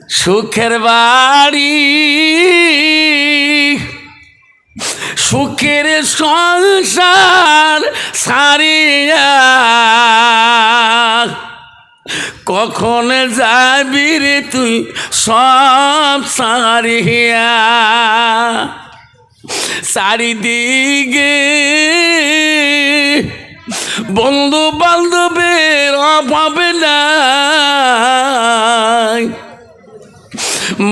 সুখের বাড়ি সুখের সংসার সারিয়া কখন যাবি রে তুই সব সারিয়া চারিদিকে বন্ধু বান্ধবের অভাবে নাই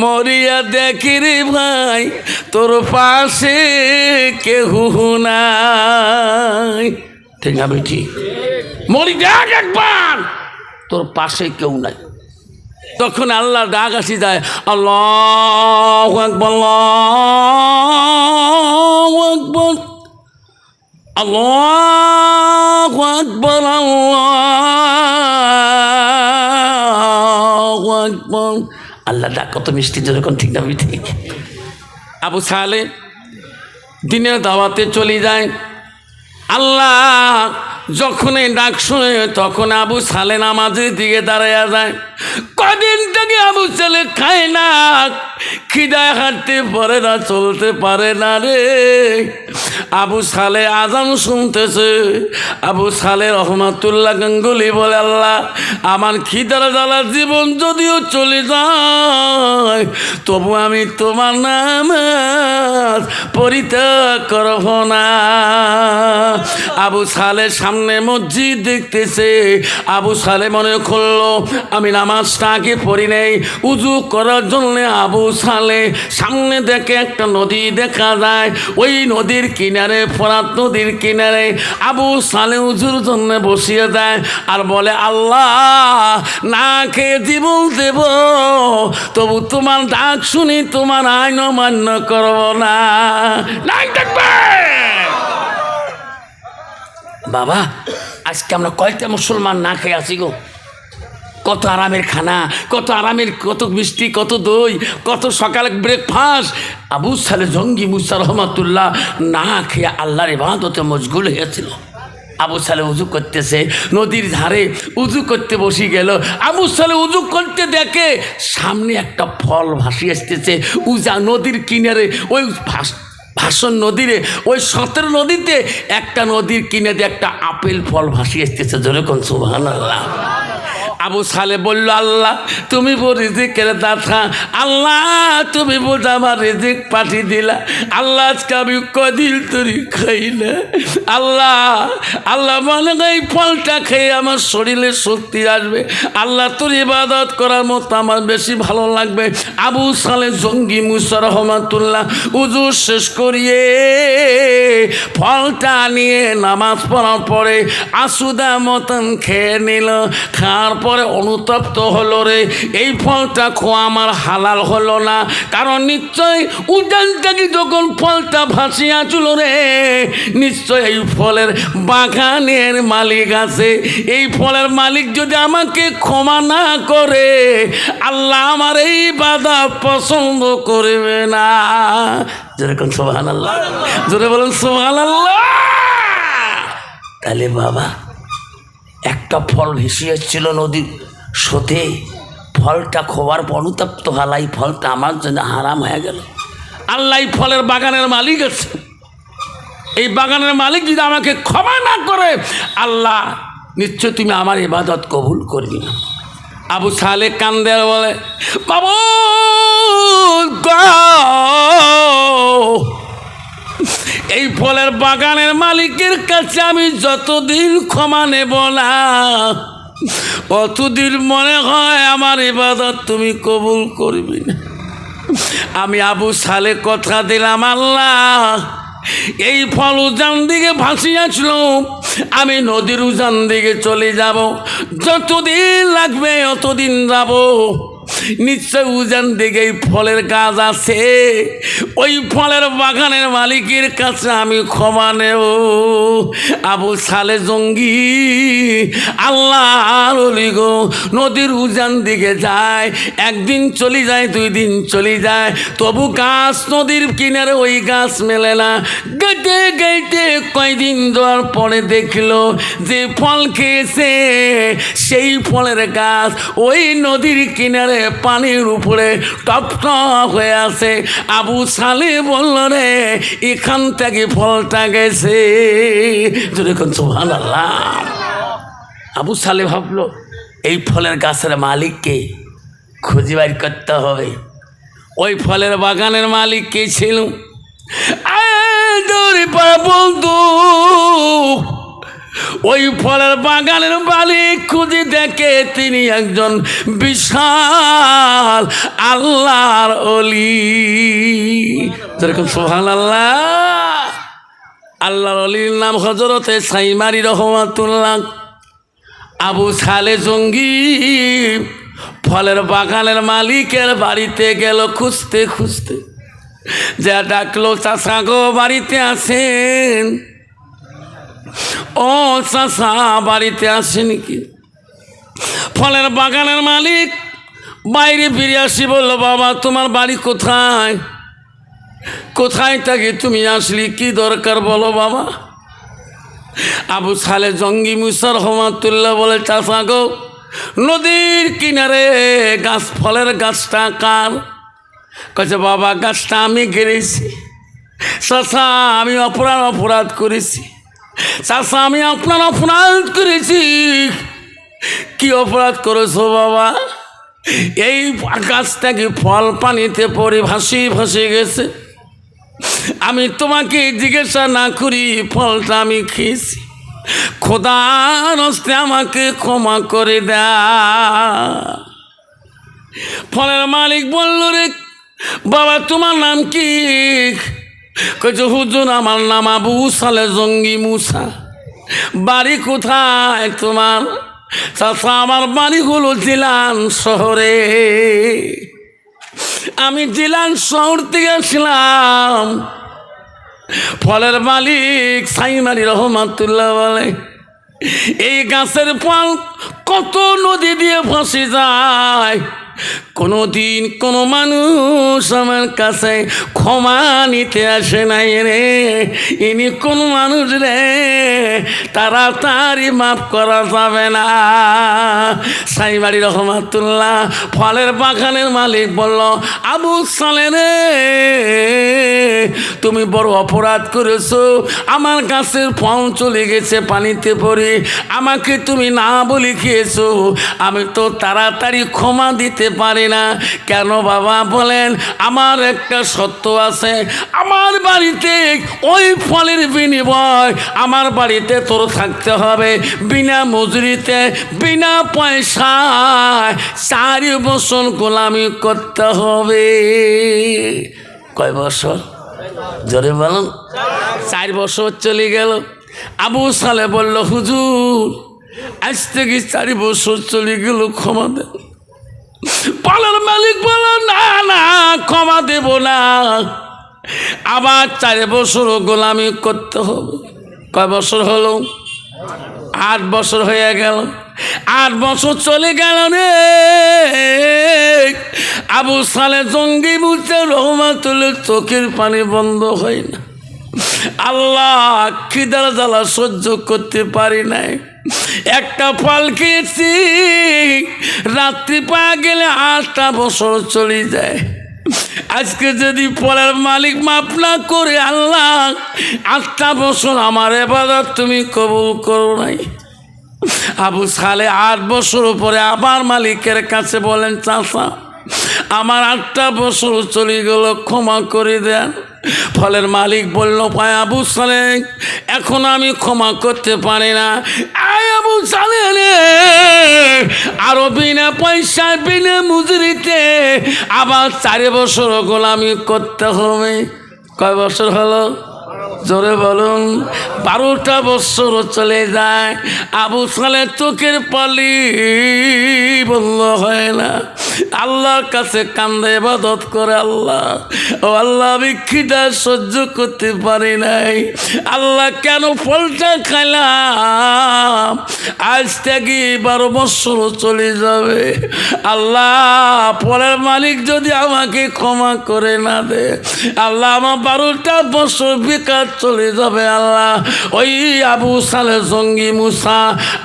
মরিয়া দেখি রে ভাই তোর পাশে কেহ নাই ঠিক না বেঠি মরি দেখ একবার তোর পাশে কেউ নাই তখন আল্লাহ ডাক আসি যায় আল্লাহু আকবার আল্লাহু আকবার আল্লাহু আকবার আল্লাহু আকবার আল্লাহ ডাক কত মিষ্টি যখন ঠিক না ঠিক আবু সালে দিনের দাওয়াতে চলে যায় আল্লাহ যখনই ডাক শুনে তখন আবু সালে নামাজের দিকে দাঁড়াইয়া যায় কদিন থেকে আবু সালে খায় না খিদায় হাঁটতে পারে না চলতে পারে না রে আবু সালে আজান শুনতেছে আবু সালে রহমাতুল্লাহ গাঙ্গুলি বলে আল্লাহ আমার খিদার জ্বালা জীবন যদিও চলে যায় তবু আমি তোমার নামাজ পরিত্যাগ করব না আবু সালে সামনে মসজিদ দেখতেছে আবু সালে মনে করলো আমি নামাজটা আগে পড়ি নেই উজু করার জন্য আবু সালে সামনে দেখে একটা নদী দেখা যায় ওই নদীর কিনারে ফোরাত নদীর কিনারে আবু সালে উজুর জন্য বসিয়ে যায় আর বলে আল্লাহ না খেয়ে জীবন দেব তবু তোমার ডাক শুনি তোমার আইন মান্য করব না দেখবে বাবা আজকে আমরা কয়েকটা মুসলমান না খেয়ে আসি গো কত আরামের খানা কত আরামের কত মিষ্টি কত দই কত সকালে ব্রেকফাস্ট আবু সালে জঙ্গি মুসা রহমাতুল্লাহ না খেয়ে আল্লাহর ইবাদতে মশগুল হয়েছিল আবু সালে উজু করতেছে নদীর ধারে উজু করতে বসে গেল আবু সালে উজু করতে দেখে সামনে একটা ফল ভাসিয়ে আসতেছে উজা নদীর কিনারে ওই ভাষণ নদীরে ওই 17 নদীতে একটা নদীর কিনারে একটা আপেল ফল ভাসিয়ে আসতেছে যেরকম সুবহানাল্লাহ আবু সালে বলল আল্লাহ তুমি রিজিকের দাতা আল্লাহ তুমি বোঝা আমার রিজিক পাঠিয়ে দিলা আল্লাহ আজকে আমি কদিন তরি খাই না আল্লাহ আল্লাহ মানে এই ফলটা খেয়ে আমার শরীরে শক্তি আসবে আল্লাহ তোর ইবাদত করার মতো আমার বেশি ভালো লাগবে আবু সালে জঙ্গি মুসা রহমাতুল্লাহ উজু শেষ করিয়ে ফলটা নিয়ে নামাজ পড়ার পরে আসুদা মতন খেয়ে নিল খাওয়ার পরে অনুতপ্ত হলো রে এই ফলটা খোয়া আমার হালাল হলো না কারণ নিশ্চয় উজান থেকে যখন ফলটা ভাসিয়া চলো রে নিশ্চয় এই ফলের বাগানের মালিক আছে এই ফলের মালিক যদি আমাকে ক্ষমা না করে আল্লাহ আমার এই বাধা পছন্দ করবে না যেরকম সুবহানাল্লাহ জোরে বলেন সুবহানাল্লাহ তাহলে বাবা একটা ফল ভেসে এসেছিল নদীর স্রোতে ফলটা খোয়ার অনুতপ্ত হালাই ফলটা আমার জন্য হারাম হয়ে গেল আল্লাহ এই ফলের বাগানের মালিক আছে এই বাগানের মালিক যদি আমাকে ক্ষমা না করে আল্লাহ নিশ্চয় তুমি আমার ইবাদত কবুল করবি না আবু সালে কান্দে বলে বাবু এই ফলের বাগানের মালিকের কাছে আমি যতদিন ক্ষমা নেব না অতদিন মনে হয় আমার ইবাদত তুমি কবুল করবি না আমি আবু সালে কথা দিলাম আল্লাহ এই ফল উজান দিকে ভাসিয়াছিল আমি নদীর উজান দিকে চলে যাব যতদিন লাগবে অতদিন যাব নিশ্চয় উজান দিকে এই ফলের গাছ আছে ওই ফলের বাগানের মালিকের কাছে আমি ক্ষমা নেব আবু সালে জঙ্গি আল্লাহর ওলি গো নদীর উজান দিকে যায় একদিন চলে যায় 2 দিন চলে যায় তবু গাছ নদীর কিনারে ওই গাছ মেলে না গেটে গেটে কয়দিন যাওয়ার পরে দেখলো যে ফল খেয়েছে সেই ফলের গাছ ওই নদীর কিনারে পানির উপরে টপ টপ হয়ে আছে। আবু সালে বলল রে এখান থেকে ফলটা গেছে। যেরকম সুবহানাল্লাহ। আবু সালে ভাবলো এই ফলের গাছের মালিককে খুঁজে বের করতে হবে। ওই ফলের বাগানের মালিক কে ছিল? বন্ধু, ওই ফলের বাগানের মালিক খুঁজে দেখে তিনি একজন বিশাল আল্লাহর ওলি। যেরকম সুবহানাল্লাহ। আল্লাহর ওলির নাম হযরতে সাইমারি রহমাতুল্লাহ। আবু সালে জঙ্গি ফলের বাগানের মালিকের বাড়িতে গেল খুঁজতে খুঁজতে। যা ডাকলো, চাচা গো বাড়িতে আছেন? ও চাচা বাড়িতে আসেন কি? ফলের বাগানের মালিক বাইরে ফিরে আসি বলল, বাবা তোমার বাড়ি কোথায়? কোথায় থেকে তুমি আসলি? কি দরকার বলো বাবা। আবু সালে জঙ্গি মুসা রহমাতুল্লাহ বলে, চাচা গো নদীর কিনারে গাছ, ফলের গাছটা কার? কাছে বাবা গাছটা আমি গেড়েছি। চাচা আমি অপরাধ করেছি। চাচা আমি আপনার অপরাধ করেছি। কি অপরাধ করেছো বাবা? এই গাছ থেকে ফল পানিতে পড়ে ভাসিয়ে গেছে। আমি তোমাকে জিজ্ঞাসা না করি ফলটা আমি খেয়েছি। খোদার হস্তে আমাকে ক্ষমা করে দাও। ফলের মালিক বলল, রে বাবা তোমার নাম কি? কইছে হুজুর আমার নাম আবু সালে জঙ্গি মুসা। বাড়ি কোথায় তোমার? চাচা আমার বাড়ি হলো জিলান শহরে। আমি জিলান শহর থেকে আসলাম। ফলের মালিক সাইমারি রহমাতুল্লাহ বলে, এই গাছের ফল কত নদী দিয়ে ফাঁসি যায়, কোনো দিন কোনো মানুষ আমার কাছে ক্ষমা নিতে আসে নাই রে। ইনি কোন মানুষ রে, তাড়াতাড়ি মাফ করা যাবে না। সাইমারি রহমাতুল্লাহ ফলের বাগানের মালিক বলল, আবু সালে রে তুমি বড় অপরাধ করেছো। আমার গাছের ফল চলে গেছে পানিতে পড়ে, আমাকে তুমি না বলে খেয়েছো। আমি তো তাড়াতাড়ি ক্ষমা দিতে পারি না। কেন বাবা বলেন? আমার একটা সত্য আছে। আমার বাড়িতে ওই ফলের বিনিময় আমার বাড়িতে তোর থাকতে হবে বিনা মজুরিতে, বিনা পয়সায় 4 বছর গোলামি করতে হবে। কয় বছর? জোরে বলুন। 4 বছর চলে গেল। আবু সালে বলল, হুজুর আজ থেকে 4 বছর চলে গেল, ক্ষমা দেন। ফলের মালিক বলল, না না ক্ষমা দেব না, আবার 4 বছর গোলামি করতে হবে। কয় বছর হলো? 8 বছর হয়ে গেল। 8 বছর চলে গেল রে। আবু সালে জঙ্গি মুসা রহমাতুল্লাহ চোখের পানি বন্ধ হয় না। আল্লাহ খিদার জ্বালা সহ্য করতে পারি নাই। একটা ফল খেয়েছি, রাত্রি পাওয়া গেলে 8টা বছর চলে যায়। আজকে যদি ফলের মালিক মাফ না করে আল্লাহ 8টা বছর আমার ইবাদত তুমি কবুল করো নাই। আবু সালে 8 বছর পরে আবার মালিকের কাছে বলেন, চাচা আমার 8টা বছর চলে গেল, ক্ষমা করে দেন। ফলের মালিক বলল, পায় আবু সালে এখন আমি ক্ষমা করতে পারি না। আবু সালে রে আরো বিনা পয়সায় বিনা মজুরিতে আবার 4 বছর গোলামি করতে হবে। কয় বছর হলো? জোরে বলুন। 12টা বছর চলে যায়। আবু সালে চোখের পালি বন্ধ হয় না। আল্লাহর কাছে কান্দে ইবাদত করে, আল্লাহ ও আল্লাহ আমি খিদা সহ্য করতে পারি নাই। আল্লাহ কেন ফলটা খাইলাম? আজ থেকে 12 বছর চলে যাবে। আল্লাহ ফলের মালিক যদি আমাকে ক্ষমা করে না দে, আল্লাহ আমার 12টা বছর বেকার চলে যাবে আল্লাহ। ওই আবু সালে জঙ্গি মুসা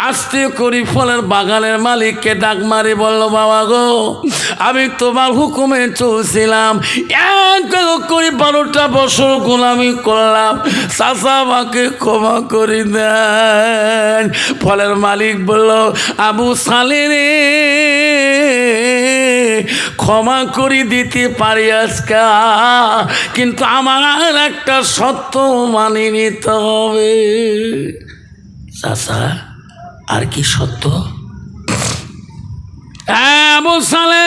আস্তে করি ফলের বাগানের মালিককে ডাক মারি বলল, বাবা গো, আমি তোমার হুকুমে চলছিলাম, এক করে 12টা বছর গোলামি করলাম, চাচা আমাকে ক্ষমা করে দেন। ফলের মালিক বলল, আবু সালে রে, ক্ষমা করে দিতে পারি আজকা, কিন্তু আমার একটা সত্য মানি নিতে হবে। চাচা, আর কি সত্য? আবু সালে,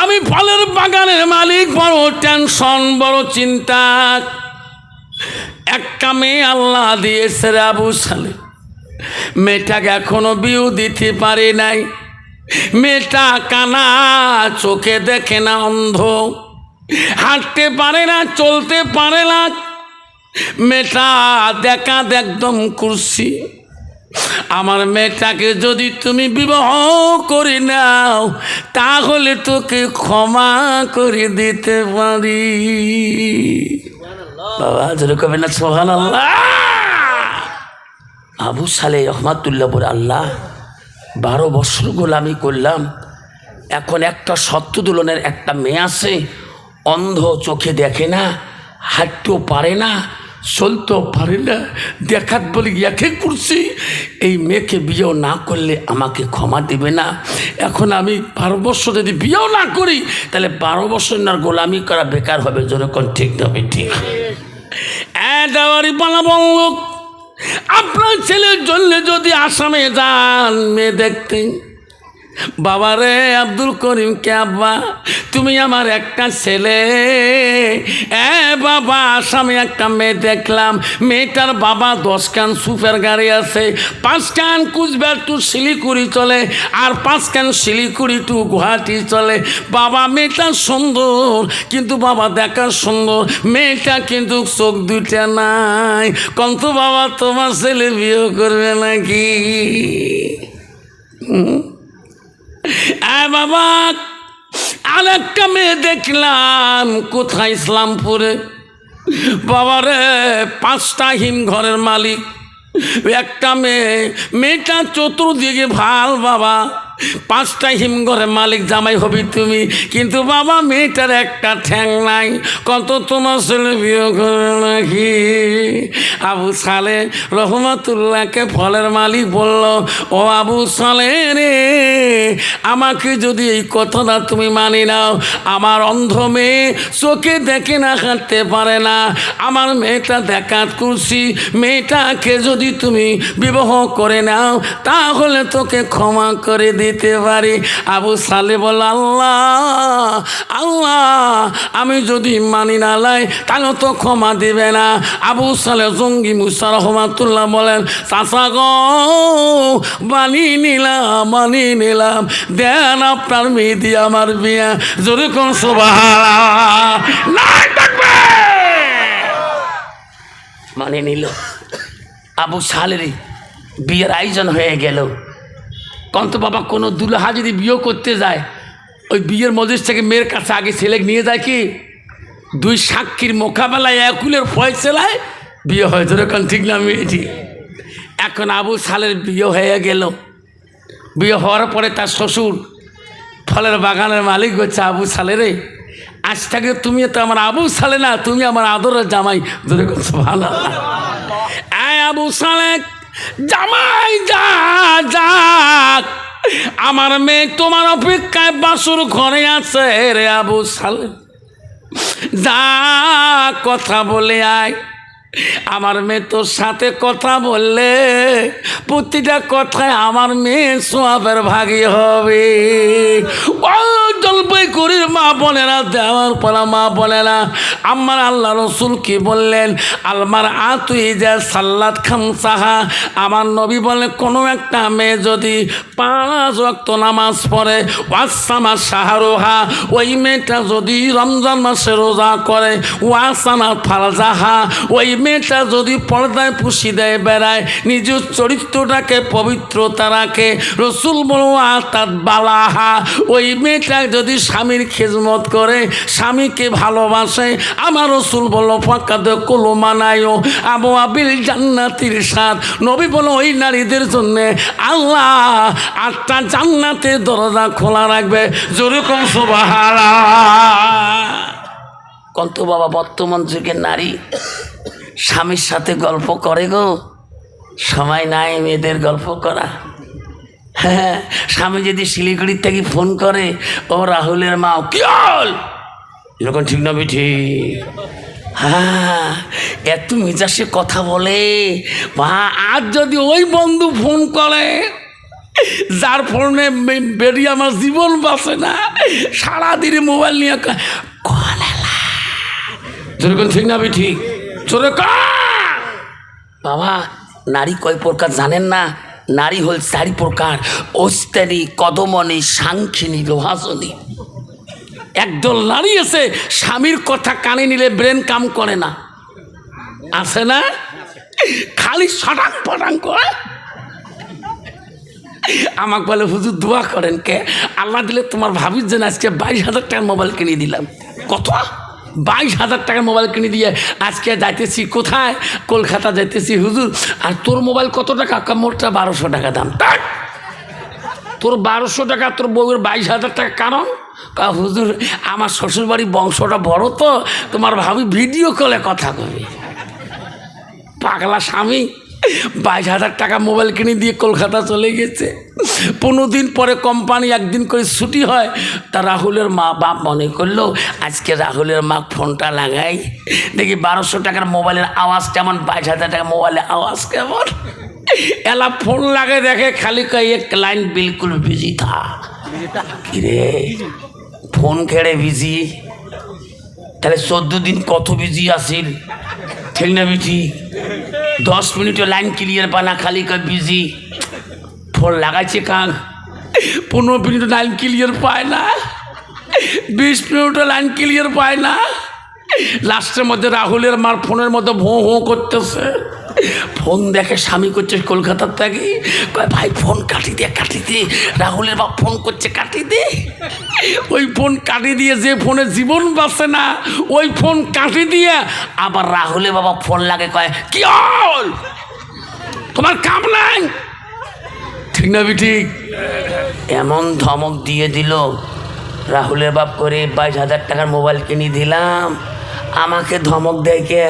আমি ফলের বাগানের মালিক, বড় টেনশন, বড় চিন্তা। একটা মেয়ে আল্লাহ দিয়েছে রে আবু সালে, মেয়েটাকে এখনো বিয়ে দিতে পারি নাই। মেয়েটা কানা, চোখে দেখে না, অন্ধ, হাঁটতে পারে না, চলতে পারে না। মেয়েটা দেখা একদম কুরসি। আমার মেয়েটাকে যদি তুমি বিবাহ করে নাও, তাহলে তোকে ক্ষমা করে দিতে পারি। বাবা জোরে কবে না সুবহানাল্লাহ। আবু সালে রহমাতুল্লাহ বলে, আল্লাহ 12 বছর গোলামি করলাম, এখন একটা সত্য দুলনের একটা মেয়ে আছে, অন্ধ, চোখে দেখে না, হাঁটতেও পারে না, চলতেও পারে না, দেখাত বলে একে করছি, এই মেয়েকে বিয়েও না করলে আমাকে ক্ষমা দেবে না। এখন আমি 12 বছর যদি বিয়েও না করি, তাহলে 12 বছর না গোলামি করা বেকার হবে। যেরকম ঠিক হবে, ঠিক পালা বলল, আপনার ছেলের জন্য যদি আসামে যান মেয়ে দেখতে, বাবা রে আব্দুল করিম, কে আব্বা, তুমি আমার একটা ছেলে। বাবা, আসামে একটা মেয়ে দেখলাম, মেয়েটার বাবা 10 খান সুপের গাড়ি আছে, 5 খান কুচবিহার টু শিলিগুড়ি চলে, আর 5 খান শিলিগুড়ি টু গুয়াহাটি চলে। বাবা, মেয়েটা সুন্দর, কিন্তু বাবা দেখার সুন্দর, মেয়েটা কিন্তু চোখ দুইটা নাই। কন্ত বাবা, তোমার ছেলে বিয়ে করবে নাকি? বাবা, আর একটা মেয়ে দেখলাম, কোথায়? ইসলামপুরে। বাবারে, 5টা হিমঘরের মালিক, একটা মেয়ে, মেয়েটা চতুর্দিকে ভাল। বাবা, 5টা হিমঘরের মালিক জামাই হবি তুমি, কিন্তু বাবা মেয়েটার একটা ঠ্যাং নাই। কত তোমার ছেলে বিয়ে করে নাকি? আবু সালে রহমাতুল্লাহকে ফলের মালিক বলল, ও আবু সালে রে, আমাকে যদি এই কথাটা তুমি মানি নাও, আমার অন্ধ মেয়ে চোখে দেখে না, হাঁটতে পারে না, আমার মেয়েটা দেখাত করছি, মেয়েটাকে যদি তুমি বিবাহ করে নাও, তাহলে তোকে ক্ষমা করে দিতে পারি। আবু সালে বল, আল্লাহ আল্লাহ, আমি যদি মানি না লাই, তাহলে তো ক্ষমা দিবে না। আবু সালে জঙ্গি মুসা রহমাতুল্লাহ বলেন, চাচা গো, মানিয়ে নিলাম, দেন আপনার মেয়ে দিয়ে আমার বিয়া। যদি কোন মানে নিল। আবু সালের বিয়ের আয়োজন হয়ে গেল। কন্ত বাবা, কোনো দুলহা যদি বিয়ে করতে যায়, ওই বিয়ের মজলিস থেকে মেয়ের কাছে আগে ছেলে নিয়ে যায় কি, 2 সাক্ষীর মোকাবেলায়, একুলের ফয়সালায় বিয়ে হয়। যেরকম ঠিক না মেয়েটি? এখন আবু সালের বিয়ে হয়ে গেল। বিয়ে হওয়ার পরে তার শ্বশুর ফলের বাগানের মালিক হচ্ছে, আবু সালে রে, আজ থেকে তুমি তো আমার আবু সালে না, তুমি আমার আদরের জামাই। যেরকম ভালো আবু সালে, জামাই যাক, আমার মেয়ে তোমার অপেক্ষায় বাসুর ঘরে আছে রে আবু সালে, যা কথা বলে আয়। আমার মেয়ে তোর সাথে কথা বললে প্রতিটা কথায় আমার মেয়ে সোয়াবের ভাগী হবে। ও জলপাইগুড়ির মা বোনেরা, দেওয়ার পরা মা বোনেরা, আমার আল্লাহ রসুল কি বললেন? আলমার আতুই যা সাল্লাত খামসাহা, আমার নবী বলে, কোনো একটা মেয়ে যদি 5 ওয়াক্ত নামাজ পড়ে, ওয়াসামা শাহরুহা, ওই মেয়েটা যদি রমজান মাসে রোজা করে, ওয়াসানা ফারজাহা, ওই মেয়েটা যদি পর্দায় পুষি দেয়, বেড়ায়, নিজের চরিত্রটাকে পবিত্রতা রাখে, রসুল বলুয়া তার বালাহা, ওই মেয়েটা যদি স্বামীর খেজমত করে, স্বামীকে ভালোবাসে। আমার রাসূল বলল ফাকাদ কুলু মানায়ো আবু আবিল জান্নাতির সাথ। নবী বলল ওই নারীদের জন্য আল্লাহ 8টা জান্নাতের দরজা খোলা রাখবে। জোরে কম সুবহানাল্লাহ। কত বাবা বর্তমান যুগের নারী স্বামীর সাথে গল্প করে গো, সময় নাই মেয়েদের গল্প করা। হ্যাঁ, স্বামী যদি শিলিগুড়ির থেকে ফোন করে, ও রাহুলের মা কি হল, এরকম ঠিক না বেঠি? হ্যাঁ, এত মেজাজে কথা বলে। বা আজ যদি ওই বন্ধু ফোন করে যার ফোনে বেরিয়ে আমার জীবন বাঁচে না, সারাদিনে মোবাইল নিয়ে যেরকম ঠিক না বেঠি? চোরে বাবা, নারী কয় প্রকার জানেন না? নারী হল 4 প্রকার: অস্তানি, কদমনি, সাংখিনী, লোহাসনী। একদল নারী আছে স্বামীর কথা কানে নিলে ব্রেন কাম করে না, আছে না? খালি সটাং পটাং করে। আমাকে বলে হুজুর দোয়া করেন। কে? আল্লাহ দিলে তোমার ভাবির জন্য আজকে 22,000 টাকার মোবাইল কিনে দিলাম। কত? 22,000 টাকার মোবাইল কিনে দিয়ে আজকে যাইতেছি কোথায়? কলকাতা যাইতেছি। হুজুর আর তোর মোবাইল কত টাকা? মোটটা 1200 টাকা দাম। তোর 1200 টাকা, তোর বউয়ের 22,000 টাকা। কারণ হুজুর আমার শ্বশুরবাড়ির বংশটা বড়, তো তোমার ভাবি ভিডিও কলে কথা কবে। পাগলা স্বামী 22,000 টাকা মোবাইল কিনে দিয়ে কলকাতা চলে গেছে। 15 দিন পরে কোম্পানি একদিন করে ছুটি হয়। তা রাহুলের মা বাপ মনে করলো আজকে রাহুলের মা ফোনটা লাগাই, দেখি 1200 টাকার মোবাইলের আওয়াজ কেমন, 22,000 টাকার মোবাইলের আওয়াজ কেমন। এলা ফোন লাগে, দেখে খালি কয় এক লাইন বিলকুল বিজি থা। কিরে ফোন খেড়ে বিজি? তাহলে 14 দিন কত বিজি আসিল, ঠিক না বিজি? 10 মিনিটে লাইন ক্লিয়ার পানা, খালি কয় বিজি। ফোন লাগাইছে কান, 15 মিনিটে লাইন ক্লিয়ার পায় না, 20 মিনিটে লাইন ক্লিয়ার পায় না। লাস্টের মধ্যে রাহুলের মার ফোনের মধ্যে ভোঁ ভোঁ করতেছে। ফোন দেখে স্বামী করছে কলকাতার থেকে, কয় ভাই ফোন কাটি দে। রাহুলের বাপ ফোন করছে, কাটি দে। ওই ফোন কাটি দিয়ে যে ফোনে জীবন বাঁচে না, ওই ফোন কাটি দিয়ে আবার রাহুলের বাবা ফোন লাগে, কয় কি হল, তোমার কাম নাই, ঠিক না ঠিক? এমন ধমক দিয়ে দিল রাহুলের বাপ করে 22,000 টাকার মোবাইল কিনে দিলাম। আমাকে ধমক দেয় কে?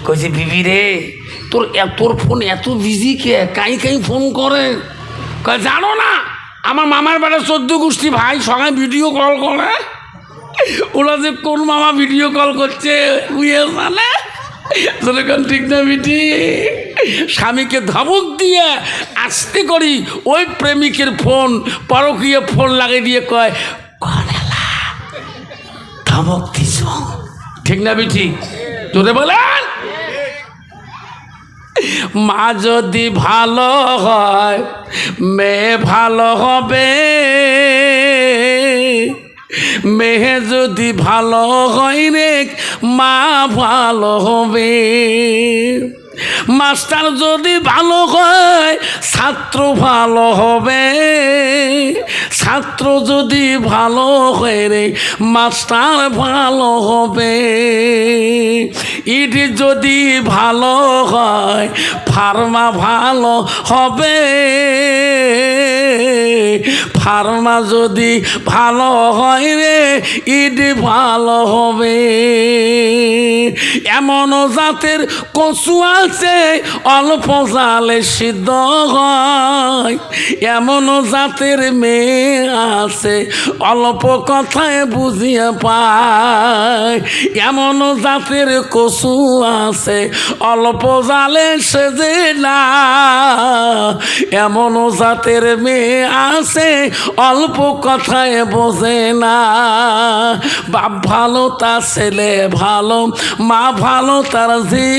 কইছে বিবি রে তোর ফোন এত বিজি কে, কাই ফোন করে? কয় জানো না আমার মামার বেলা 14 গোষ্ঠী ভাই সবাই ভিডিও কল করে। ওরা যে কোন মামা ভিডিও কল করছে বুঝে জানে, যেরকম ঠিক না বিটি? স্বামীকে ধমক দিয়ে আসতে করি ওই প্রেমিকের ফোন পরকীয় ফোন লাগিয়ে দিয়ে কয় ধমক দিছ, ঠিক না বিটি? তোরে বলেন মা যদি ভালো হয় মেয়ে ভালো হবে, মেয়ে যদি ভালো হয় রে মা ভালো হবে। মাস্টার যদি ভালো হয় ছাত্র ভালো হবে, ছাত্র যদি ভালো হয় রে মাস্টার ভালো হবে। ইট যদি ভালো হয় ফার্মা ভালো হবে, ফার্মা যদি ভালো হয় রে ইট ভালো হবে। এমন জাতের কচু আছে অল্প জালে সিদ্ধ হয়, এমন জাতের মেয়ে আছে অল্প কথায় বুঝিয়ে পায়, এমন জাতের কচু আছে অল্প জালে সেজে না, এমন জাতের মেয়ে আছে অল্প কথায় বোঝে না। বাপ ভালো তার ছেলে ভালো, মা ভালো তার ঝি,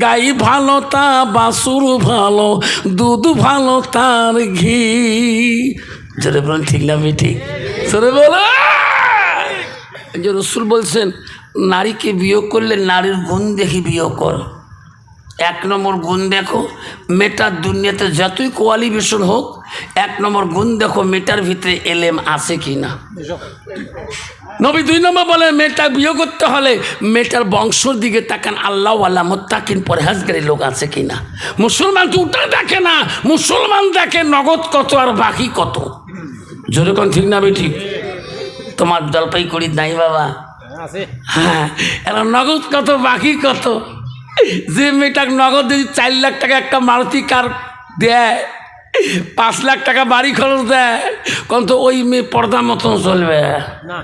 গাই ভালো তা বাছুর ভালো, দুধ ভালো তার ঘি। জোরে বলেন ঠিক না ঠিক? জোরে বলো। যে রসুল বলছেন নারীকে বিয়োগ করলে নারীর গুণ দেখি বিয়োগ কর। এক নম্বর গুণ দেখো, মেয়েটার দুনিয়াতে যতই কোয়ালিফিকেশন হোক, এক নম্বর গুণ দেখো মেয়েটার ভিতরে এলেম আছে কি না। নবী 2 নম্বর বলে মেয়েটা বিয়ে করতে হলে মেয়েটার বংশর দিকে তাকান, আল্লাহ আল্লাহ মোত্তাকিন পরহেজগারী লোক আছে কি না। মুসলমান তো ওটা দেখে না, মুসলমান দেখে নগদ কত আর বাকি কত। যেরকম ঠিক না বেটি? তোমার জলপাই করি নাই বাবা? হ্যাঁ, এরা নগদ কত বাকি কত। যে মেয়েটাকে নগদ যদি 4 লাখ টাকা একটা মারুতি কার দেয়, 5 লাখ টাকা বাড়ি খরচ দেয়, কোন তো ওই মেয়ে পর্দা মতন চলবে না।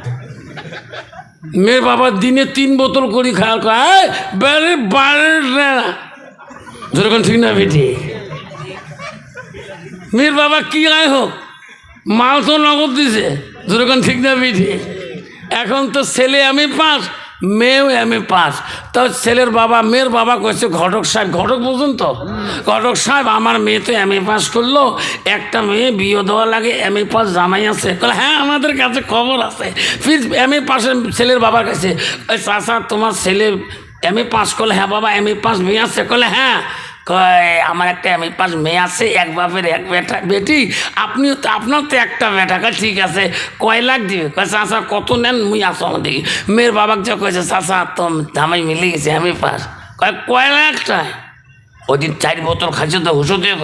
মেয়ের বাবা দিনে 3 বোতল করে খাওয়া খায়, বেড়ে বাড়ে না। যেরকম ঠিক না বেটি? মেয়ের বাবা কি আয় হোক, মাল তো নগদ দিছে। যেরকম ঠিক না বেটি? এখন তো ছেলে পাস, মেয়েও পাস। তো ছেলের বাবা মেয়ের বাবা কইছে ঘটক সাহেব, ঘটক বুঝুন তো, ঘটক সাহেব আমার মেয়ে তো পাস করলো, একটা মেয়ে বিয়ে দেওয়া লাগে, পাস জামাই আছে। হ্যাঁ আমাদের কাছে খবর আছে। ফির পাসের ছেলের বাবার কাছে, চাচা তোমার ছেলে পাস করলে? হ্যাঁ বাবা পাস মেয়ে আছে। হ্যাঁ। কয় আমার একটা পাস মেয়ে আছে, এক বাপের এক বেটা বেটি, আপনিও তো আপনার তো একটা বেটা। ঠিক আছে, কয় লাখ দিবে? কয় চাচা কত নেন, মুই আসো আমার দিকে। মেয়ের বাবাকে যা কয়েছে চাচা তো জামাই মিলে গেছে পাস। কয় লাখটায়? ওই দিন 4 বোতল খাইছে তো হুসো দিয়ে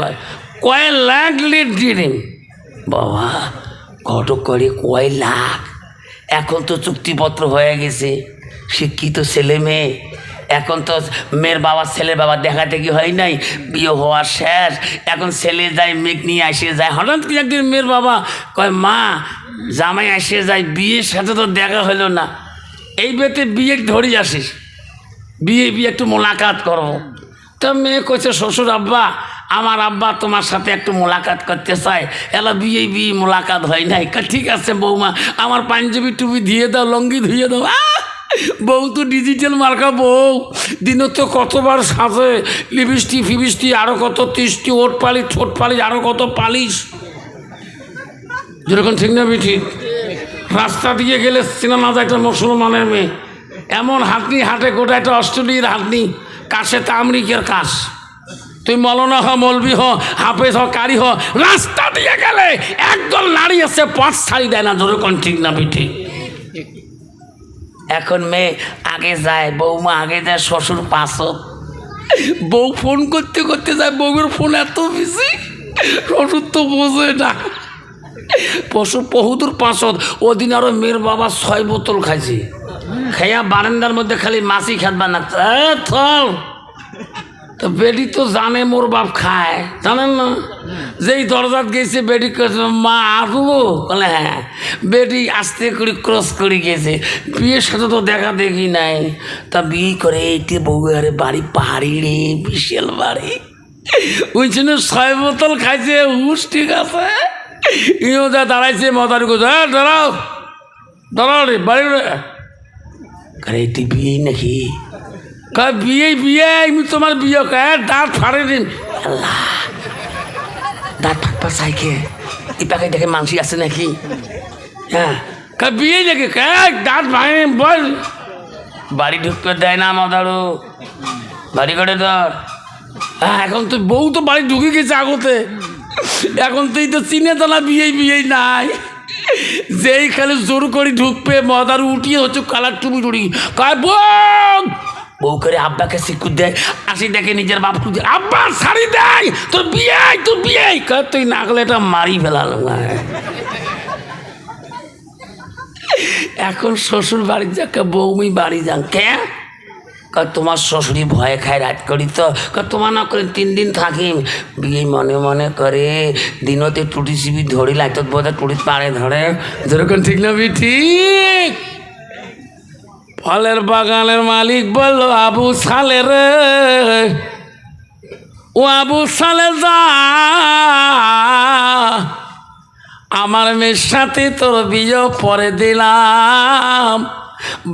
কয় লাখ লিট দিয়ে দিন। বাবা ঘটক করে কয় লাখ? এখন তো চুক্তিপত্র হয়ে গেছে, শিক্ষিত ছেলে মেয়ে। এখন তো মেয়ের বাবা ছেলের বাবা দেখা দেখি হয় নাই, বিয়ে হওয়া শেষ। এখন ছেলে যায় মেঘ নিয়ে আসে যায়। হঠাৎ কি একদিন মেয়ের বাবা কয় মা জামাই আসে যায়, বিয়ের সাথে তো দেখা হলো না, এই বেতে বিয়ে ধরে আসিস, বিয়ে একটু মোলাকাত করবো। তো মেয়ে কইছে শ্বশুর আব্বা আমার আব্বা তোমার সাথে একটু মোলাকাত করতে চায়, এলা বিয়ে মোলাকাত হয় নাই। ঠিক আছে বৌমা আমার পাঞ্জাবি টুপি দিয়ে দাও, লঙ্গি ধুয়ে দাও। বউ তো ডিজিটাল মার্কা বউ, দিনে তো কতবার সাজে, লিপস্টিক ফিবিস্টিক আরো কত তিষ্টি, ওট পালিশ ঠোঁট পালিশ আরো কত পালিশ। যেরকম ঠিক না বেঠি? রাস্তা দিয়ে গেলে সিনেমা একটা মুসলমানের মেয়ে এমন হাঁটনি হাঁটে, গোটা একটা অস্ট্রেলিয়ার হাঁটনি, কাশে তা আমেরিকার কাশ। তুই মৌলানা হ, মৌলবি হ, হাফেজ হ, কারি হ, রাস্তা দিয়ে গেলে একদল নারী আছে পথ ছাড়ি দেয় না। যেরকম ঠিক না বেঠি? এখন মেয়ে আগে যায়, বৌমা আগে যায়, শ্বশুর পাশত। বউ ফোন করতে করতে যায়, বউয়ের ফোন এত বেশি, শ্বশুর তো বোঝে না। বহুদূর পাশত। ওদিন আরো মেয়ের বাবা 6 বোতল খাইছে, খাইয়া বারান্দার মধ্যে খালি মাছি খাতবা না। তো বেডি তো জানে মোর বাপ খায়, জানেন না? যেই দরজাত গেছে বেডি মা আসবো, বলে হ্যাঁ। বেডি আস্তে করে ক্রস করে গেছে, বিয়ের সাথে তো দেখা দেখি নাই। তা বিয়ে করে এইটি বউয়ারে বাড়ি পাহাড়ি রে, বিশাল বাড়ি। ওই জন্য 6 বোতল খাইছে, হুশ ঠিক আছে। ইও যা দাঁড়াইছে মদারি করছে, হ্যাঁ দাঁড়াও দাঁড়াও রে বাড়ি রে। আরে এটি বিয়ে নাকি? বিয়ে আমি তোমার বিয়ে দাঁত ফাড়ে দিন। দাঁত ফাঁকপা চাইকে ইপাকে দেখে মানসি আছে নাকি? হ্যাঁ বিয়ে নাকি? দাঁত ভাঙে বল। বাড়ি ঢুকতে দেয় না মাদারু, বাড়ি করে ধর। হ্যাঁ এখন তো বউ তো বাড়ি ঢুকে গেছে আগতে, এখন তুই তো চিনে তো না বিয়ে নাই। যেই খালি জোর করে ঢুকবে মদারু উঠিয়ে হচ্ছে কালার টুপি টুড়ি কয় বউ করে আব্বাকে শিক্ষুর দেয়, আসি দেখে নিজের বাপ আব্বা শাড়ি দেয়, তোর বিয়ে তুই না করলে এটা মারি ফেলালো। এখন শ্বশুর বাড়ির যাকে বৌমি বাড়ি যান কে? তোমার শ্বশুরি ভয়ে খায় রাত করি তো, তোমার না করে 3 দিন থাকি। বিয়ে মনে মনে করে দিনতে টুটি সিবি ধরি লাইত বোধহয় টুটি পাড়ে ধরে। যেরকম ঠিক না বি ঠিক? ফলের বাগানের মালিক বলল আবু সালে রে, ও আবু সালে যা আমার মেয়ের সাথে তোর বিয়ে পরে দিলাম।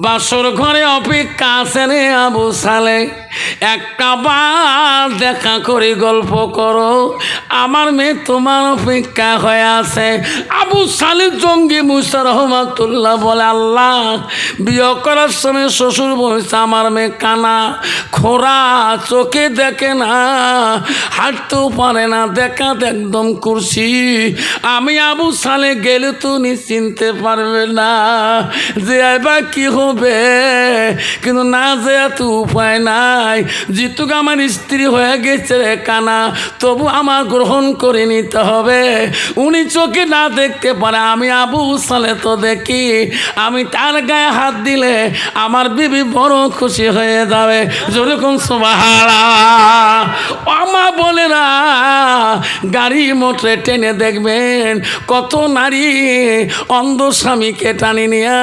বাসর ঘরে অপেক্ষা আছে রে আবু সালে, একটা বার দেখা করে গল্প করো, আমার মেয়ে তোমার অপেক্ষা হয়ে আছে। আবু সালে জঙ্গি মুসা রহমাতুল্লাহ বলে, আল্লাহ, বিয়ে করার সময় শ্বশুর বলছে আমার মেয়ে কানা খোরা, চোখে দেখে না, হাঁটতেও পারে না, দেখাতে একদম কুরসি। আমি আবু সালে গেলে তো চিনতে পারবে না যে এবার কি হবে, কিন্তু না যে এত উপায় নাই, যেটুকু আমার স্ত্রী হয়ে গেছে রে কানা, তবু আমার গ্রহণ করে নিতে হবে। উনি চোখে না দেখতে পারে, আমি আবু সালে তো দেখি, আমি তার গায়ে হাত দিলে আমার বিবি বড় খুশি হয়ে যাবে। যেরকম সুবহানাল্লাহ। আমার বলে না, গাড়ি মোটরে টেনে দেখবেন কত নারী অন্ধ স্বামীকে টানি নিয়া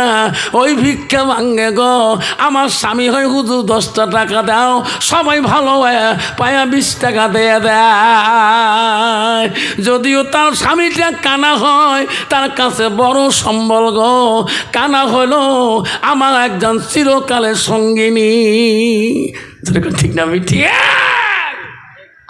ওই ভিক্ষা ভাঙ্গে গো, আমার স্বামী হয় হুজুর 10টা টাকা দাও, সবাই ভালো পায়া 20 টাকা দিয়ে দেয়। যদিও তার স্বামীটা কানা হয়, তার কাছে বড় সম্বল গো, কানা হলো আমার একজন চিরকালের সঙ্গিনী। ঠিক না মিঠি?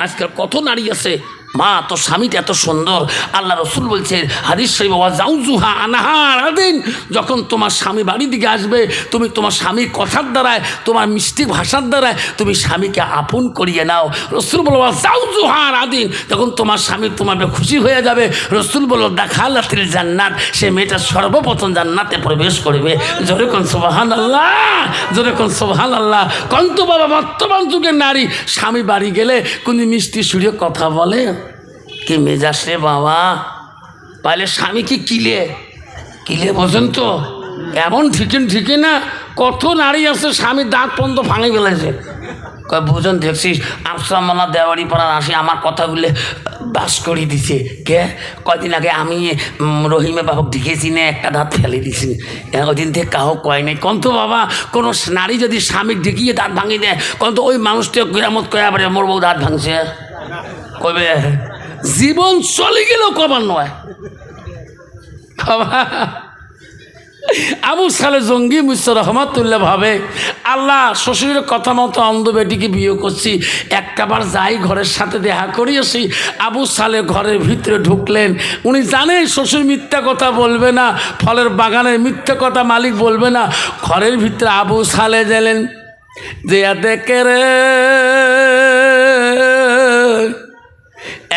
আজকাল কত নারী আছে, মা তোর স্বামীটা এত সুন্দর, আল্লাহ রসুল বলছে হাদিস শরীফ, যাউজুহা আনহার আদিন, যখন তোমার স্বামী বাড়ির দিকে আসবে, তুমি তোমার স্বামীর কথার দ্বারায়, তোমার মিষ্টি ভাষার দ্বারায় তুমি স্বামীকে আপন করিয়ে নাও। রসুল বলো যাউজুহার আদিন, যখন তোমার স্বামী তোমার খুশি হয়ে যাবে, রসুল বলো দাখালাতিল জান্নাত, সে মেয়েটা সর্বপ্রথম জান্নাতে প্রবেশ করবে। জোরে কোন সুবহানাল্লাহ, জোরে কোন সুবহানাল্লাহ। কন্ত বাবা, বর্তমান যুগের নারী স্বামী বাড়ি গেলে কোন মিষ্টি সুরে কথা বলে, কি মেজাজ রে বাবা, পাইলে স্বামী কি কিলে কিলে বোঝেন তো, এমন ঠিকই না। কত নারী আছে স্বামীর দাঁত পর্যন্ত ভাঙে ফেলেছে, কয় বুঝুন দেখছিস আফসামানা দেওয়ারি পাড়ার আসি আমার কথাগুলো বাস করে দিছে। কে কয়দিন আগে আমি রহিমে বাবুক দেখেছি না, একটা দাঁত ফেলে দিছি, ওই দিন থেকে কাহো কয় নাই। কন্ত বাবা, কোনো নারী যদি স্বামীর ঢেকিয়ে দাঁত ভাঙিয়ে দেয়, কন্ত ওই মানুষটা কেরামত কয়ে আবার মোর বউ দাঁত ভাঙছে, কবে জীবন চলে গেলেও কবার নয়। আবু সালে জঙ্গি মুসা রহমাতুল্লাহ ভাবে, আল্লাহ শ্বশুরের কথা মতো অন্ধ বেটিকে বিয়ে করছি, একটাবার যাই ঘরের সাথে দেখা করিয়েছি। আবু সালে ঘরের ভিতরে ঢুকলেন, উনি জানেন শ্বশুর মিথ্যা কথা বলবে না, ফলের বাগানের মিথ্যা কথা মালিক বলবে না। ঘরের ভিতরে আবু সালে গেলেন, যে দেখে রে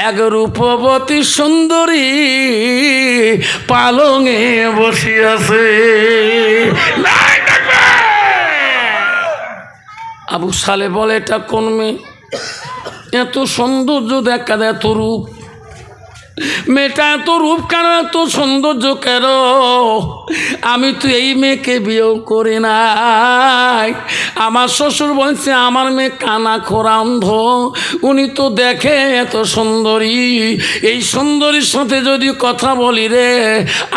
এক রূপবতী সুন্দরী পালঙে বসিয়াছে। আবু সালে বলে, এটা কোন মেয়ে, এত সৌন্দর্য দেখা, এত রূপ, মেয়েটা এত রূপ কেন, এত সৌন্দর্য কেন? আমি তো এই মেয়েকে বিয়েও করি নাই। আমার শ্বশুর বলছে আমার মেয়ে কানা খোরা অন্ধ, উনি তো দেখে এত সুন্দরী, এই সুন্দরীর সাথে যদি কথা বলি রে,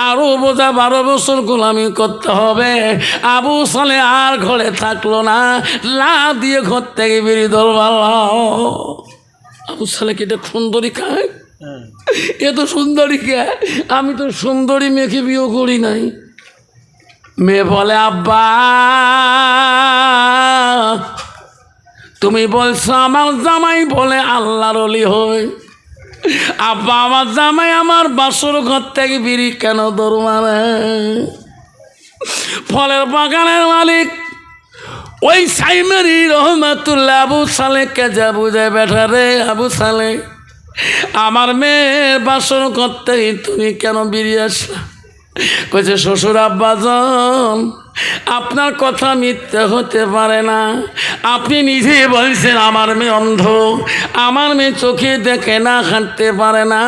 আরও বোঝা 12 বছর গোলামি করতে হবে। আবু সালে আর ঘরে থাকলো না, লা দিয়ে ঘর থেকে বেরিয়ে ধরবাল। আবু সালে কি এটা সুন্দরী খায়? এ তো সুন্দরী কে, আমি তো সুন্দরী মেয়েকে বিয়ে করি নাই। মেয়ে বলে, আব্বা তুমি বলছো আমার জামাই বলে আল্লাহর ওলি হয়, আব্বা আমার জামাই আমার বাসর ঘর থেকে বিড়ি কেন দৌড় মারে? ফলের বাগানের মালিক ওই সাইমেরি রহমাতুল্লাহ আবু সালেকে যা বুঝায়, বেটা রে আবু সালে, আমার মেয়ের বাসর করতে তুমি কেন বেরিয়ে আসলা? কইছে, শ্বশুর আব্বাজন আপনার কথা মিথ্যে হতে পারে না, আপনি নিজে বলছেন আমার মেয়ে অন্ধ, আমার মেয়ে চোখে দেখে না, হাঁটতে পারে না,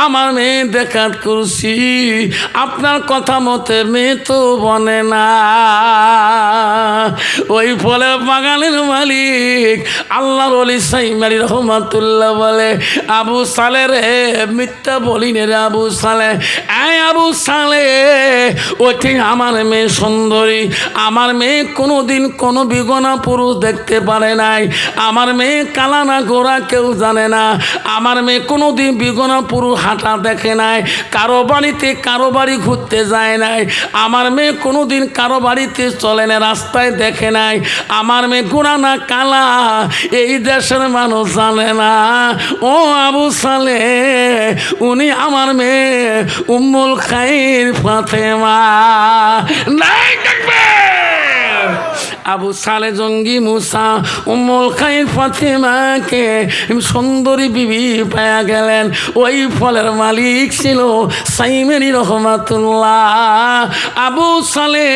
আমার মেয়ে দেখাত করছি, আপনার কথা মতে মেয়ে তো বনে না। ওই ফলে বাগানের মালিক আল্লাহর ওলি সাইমারি রহমাতুল্লাহ বলে, আবু সালে রে মিথ্যা বলিনি রে আবু সালে, আবু সালে ওঠে আমার মেয়ে সুন্দর, সুন্দরী। আমার মেয়ে কোনোদিন কোনো বিগনা পুরুষ দেখতে পারে নাই। আমার মেয়ে কালা না গোরা কেউ জানে না। আমার মেয়ে কোনোদিন বিগনা পুরুষ হাঁটা দেখে নাই, কারো বাড়িতে কারো বাড়ি ঘুরতে যায় নাই। আমার মেয়ে কোনোদিন কারো বাড়িতে চলে না, রাস্তায় দেখে নাই। আমার মেয়ে গোরা না কালা এই দেশের মানুষ জানে না। ও আবু সালে, উনি আমার মেয়ে উম্মুল খাইর ফাতেমা। নাই দেখবে আবু সালে জঙ্গি মুসা উম্মুল খাইর ফাতেমাকে সুন্দরী বিবি পায়া গেলেন। ওই ফলের মালিক ছিল সাইমেরি রহমাতুল্লাহ। আবু সালে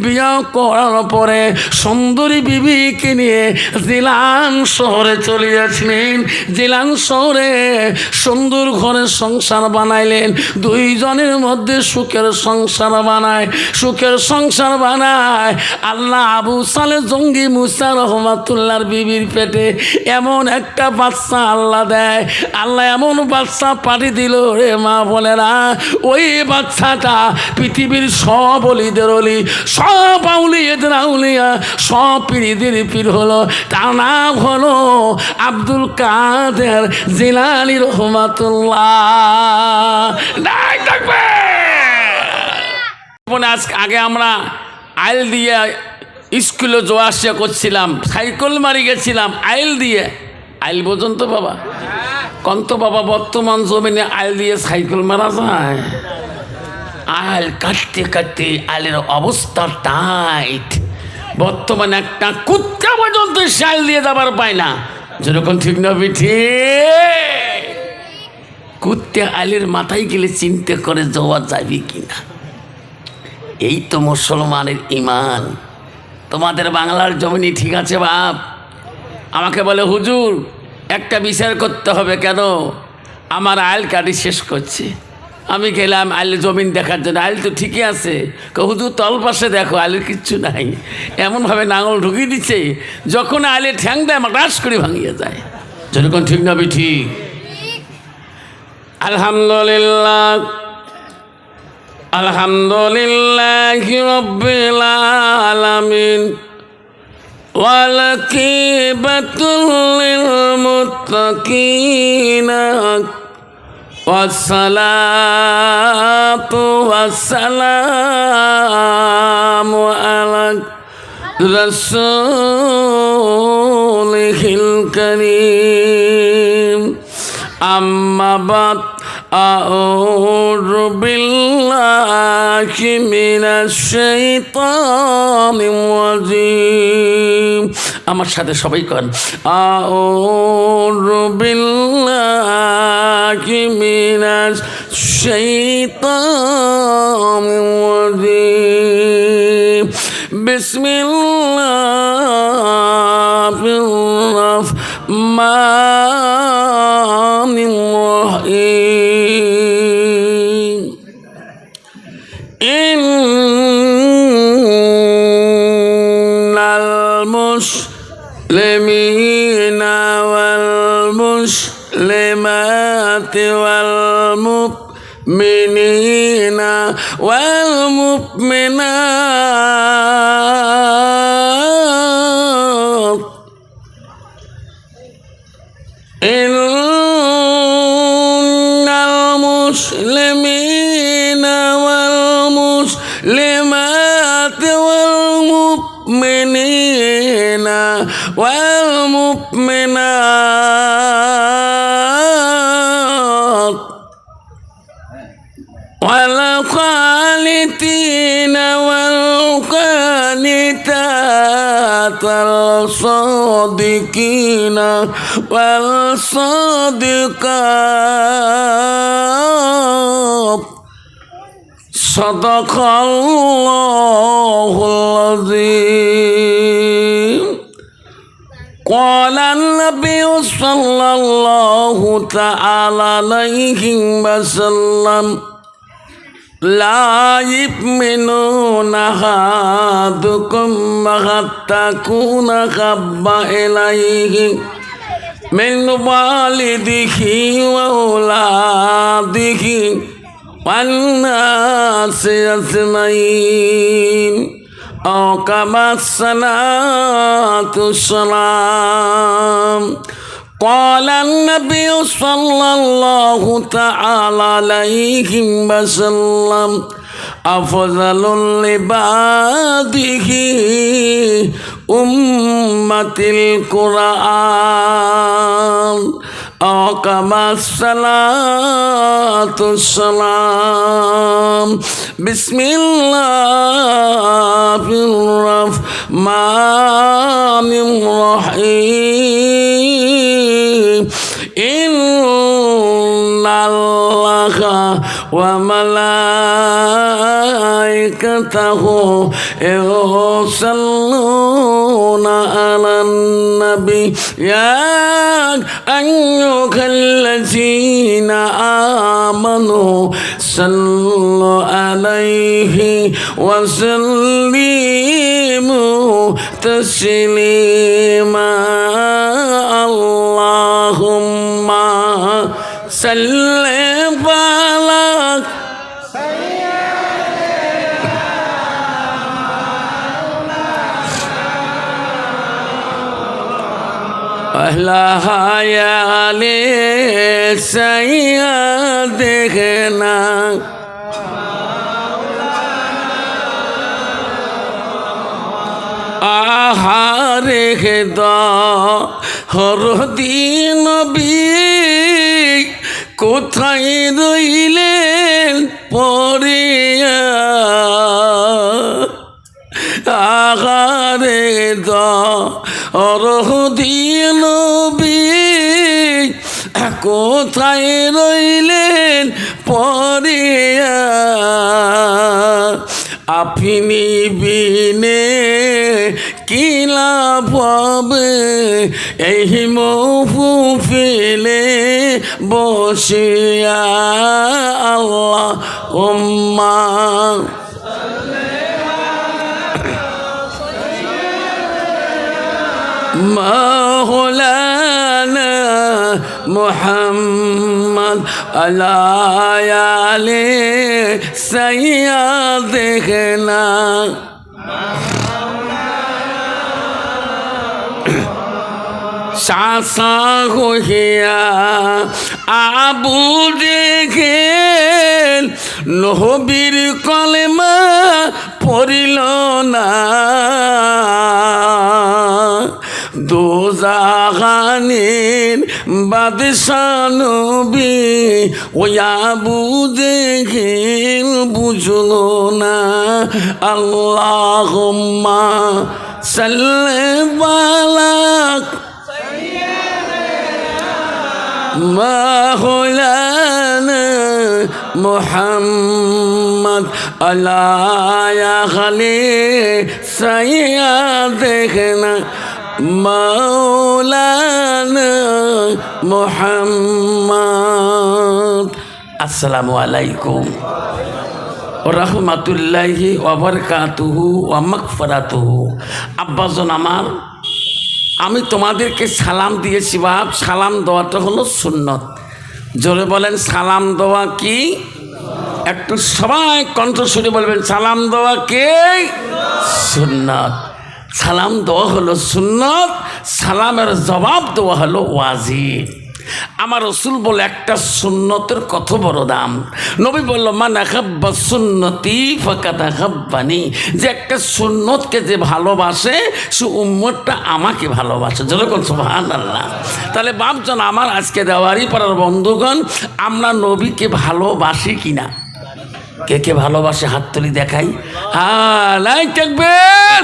বিয়া করার পরে সুন্দরী বিবিকে নিয়ে জিলান শহরে চলে যাচ্ছিলেন। জিলান শহরে সুন্দর ঘরের সংসার বানাইলেন। দুইজনের মধ্যে সুখের সংসার বানায়, সুখের সংসার বানায়। আল্লাহ আবু সালে জঙ্গি মুসা রহমাতুল্লাহর বিবির পেটে এমন একটা বাচ্চা আল্লাহ দেয়। আল্লাহ এমন বাচ্চা পাঠিয়ে দিল রে মা বোনেরা, ওই বাচ্চাটা পৃথিবীর সব অলিদের অলি, সব আউলিয়াদের আউলিয়া, সব পীরদের পীর হলো। তার নাম হলো আব্দুল কাদের জিলানী রহমাতুল্লাহ। আগে আমরা আইল দিয়ে স্কুলে যাওয়া আসা করছিলাম, সাইকেল মারি গেছিলাম আইল দিয়ে। আইল বোঝেন তো বাবা? কন্ত বাবা বর্তমান জমিনে আইল দিয়ে সাইকেল মারা যায়? আইল কাটতে কাটতে আইলের অবস্থা টাইট। বর্তমানে একটা কুত্তা পর্যন্ত আইল দিয়ে যাবার পায় না। যেরকম ঠিক না বিঠি? কুত্তে আইলের মাথায় গেলে চিন্তা করে যাওয়া যাবে কিনা। এই তো মুসলমানের ইমান। তোমাদের বাংলার জমিনি ঠিক আছে বাপ? আমাকে বলে হুজুর একটা বিচার করতে হবে। কেন? আমার আইল কাটি শেষ করছে। আমি গেলাম আইলের জমিন দেখার জন্য। আইল তো ঠিকই আছে। হুজুর তল পাশে দেখো আইলের কিচ্ছু নাই। এমনভাবে নাঙল ঢুকিয়ে দিচ্ছে, যখন আইলে ঠ্যাং দেয় আমার রাস করে ভাঙিয়ে যায়। যেরকম ঠিক না ঠিক? আলহামদুলিল্লাহ, আলহামদুলিল্লাহি রাব্বিল আলামিন ওয়াল আকিবাতুল লিল মুত্তাকিন ওয়াসসালাতু ওয়াসসালামু আলা রাসূলিহিল কারীম। আম্মা বাদ আউযু বিল্লাহি মিনাশ শাইতানির রাজীম। আমার সাথে সবাই করেন আউযু বিল্লাহি মিনাশ শাইতানির রাজীম। বিসমিল্লাহির রাহমানির রাহিম। ইন্নাল মুসলিমিনা ওয়াল মুসলিমাতি ওয়াল মুমিনিনা ওয়াল মুমিনাত ইন্নাল মুসলিমিনা ওয়াল মুসলিমাতি ওয়াল মুমিনিনা ওয়াল মুমিনাত ওয়াল কানিতিনা ওয়াল কানিতাত ওয়াল সাদিকিনা ওয়াল সাদিকাত। সাদাকাল্লাহুল আযীম। قال النبي صلى الله تعالى عليه وسلم لا يؤمن أحدكم حتى تكون أحب إليه من والده وأولاده والناس أجمعين أو كما الصلاة والسلام. قال النبي صلى الله تعالى عليه وسلم أفضل لعباده أمة القرآن أو كما الصلاة والسلام. بسم الله الرحمن الرحيم. إن الله وملائكته يصلون على النبي يا أيها الذين آمنوا صلوا عليه وسلموا تسليما. اللهم صل على أهل سيدنا আহারে হরদি নবী কোথায় রইলেন পড়িয়া, আহারে হরদি নবী কোথায় রইলেন পড়িয়া, আপনি বিনে কি লাভ হবে এই মহফিলে বসিয়া। আল্লাহুম্মা মাওলানা মুহাম্মদ আলা আলি সাইয়্যিদিনা। সাসা হইয়া আবু দেখেন নবীর কলেমা পড়িল না, দোজাহানের বাদশাহ নবী ওই আবু দেখেন বুঝলো না। আল্লাহুম্মা সাল্লি আলা মাওলানা মুহাম্মদ আলা আলি সাইয়্যিদিনা মাওলানা মুহাম্মদ। আসসালামু আলাইকুম ওয়া রাহমাতুল্লাহি ওয়া বারাকাতুহু ওয়া মাগফিরাতুহু। আব্বাজন আমার, আমি তোমাদেরকে সালাম দিয়েছি বাপ, সালাম দেওয়াটা হলো সুন্নত। জোরে বলেন সালাম দেওয়া কি? একটু সবাই কণ্ঠস্বরে বলবেন সালাম দেওয়া কে? সুন্নত। সালাম দেওয়া হলো সুন্নত, সালামের জবাব দেওয়া হলো ওয়াজিব। আমার রসুল বলে একটা সুন্নতের কত বড় দাম। নবী বলল মান আহাব্বা সুন্নতি ফাকাদ আহাব্বানি, যে একটা সুন্নতকে যে ভালোবাসে সে উম্মতটা আমাকে ভালোবাসে। যেরকম সুবহানাল্লাহ। তাহলে বাপজন আমার, আজকে দেওয়ারি পাড়ার বন্ধুগণ, আমরা নবীকে ভালোবাসি কিনা? কে কে ভালোবাসে হাত তুলি দেখাই। লাই থাকবেন।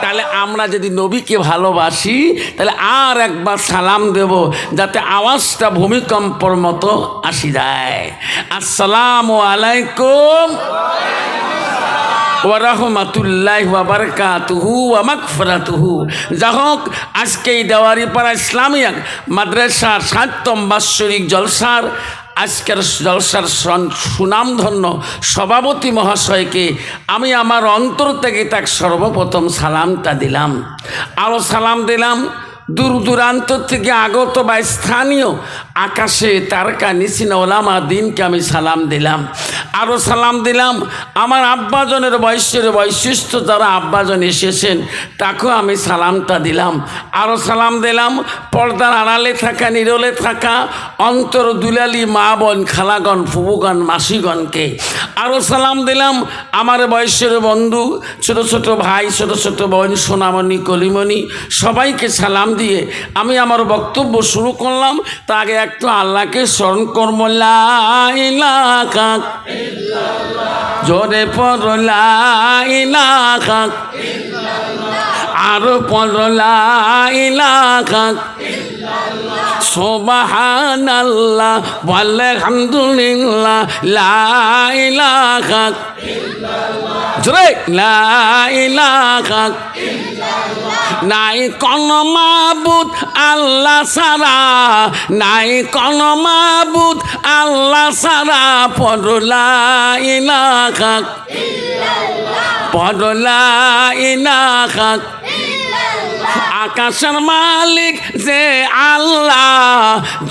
তাহলে আমরা যদি নবীকে ভালোবাসি তাহলে আর একবার সালাম দেব, যাতে আওয়াজটা ভূমিকম্পর মতো আসি যায়। আসসালামু আলাইকুম ওয়া রাহমাতুল্লাহি ওয়া বারাকাতুহু ওয়া মাগফিরাতুহু। যাই হোক, আজকে এই দেওয়ারিপাড়া ইসলামিয়া মাদ্রাসার ৭ম বাৎসরিক জলসার আজকের জলসার সুনামধন্য সভাপতি মহাশয়কে আমি আমার অন্তর থেকে তাকে সর্বপ্রথম সালামটা দিলাম। আরও সালাম দিলাম দূর দূরান্ত থেকে আগত বা স্থানীয় আকাশে তারকা নিশিনা ওলামা দিনকে আমি সালাম দিলাম। আরও সালাম দিলাম আমার আব্বাজনের বৈশিষ্ট্য যারা আব্বাজন এসেছেন তাকেও আমি সালামটা দিলাম। আরও সালাম দিলাম পর্দার আড়ালে থাকা নিরলে থাকা অন্তর দুলালি মা বোন খালাগণ ফুবুগণ মাসিগণকে। আরও সালাম দিলাম আমার বয়সের বন্ধু ছোট ছোট ভাই ছোট ছোট বোন সোনামণি কলিমণি সবাইকে সালাম দিয়ে আমি আমার বক্তব্য শুরু করলাম। তা আগে একটু আল্লাহকে স্মরণ করব। লা ইলাহা ইল্লাল্লাহ, জোরে পড়ো লা ইলাহা ইল্লাল্লাহ, আরো পড়ো লা ইলাহা ইল্লাল্লাহ, সুবহানাল্লাহ ওয়ালহামদুলিল্লাহ, লা ইলাহা ইল্লাল্লাহ, জোরে লা ইলাহা ইল্লাল্লাহ। নাই কোন মাবুদ আল্লাহ ছাড়া, নাই কোন মাবুদ আল্লাহ ছাড়া, পড়ো লা ইলাহা ইল্লাল্লাহ, পড়ো লা ইলাহা ইল্লাল্লাহ। আকাশের মালিক যে আল্লাহ,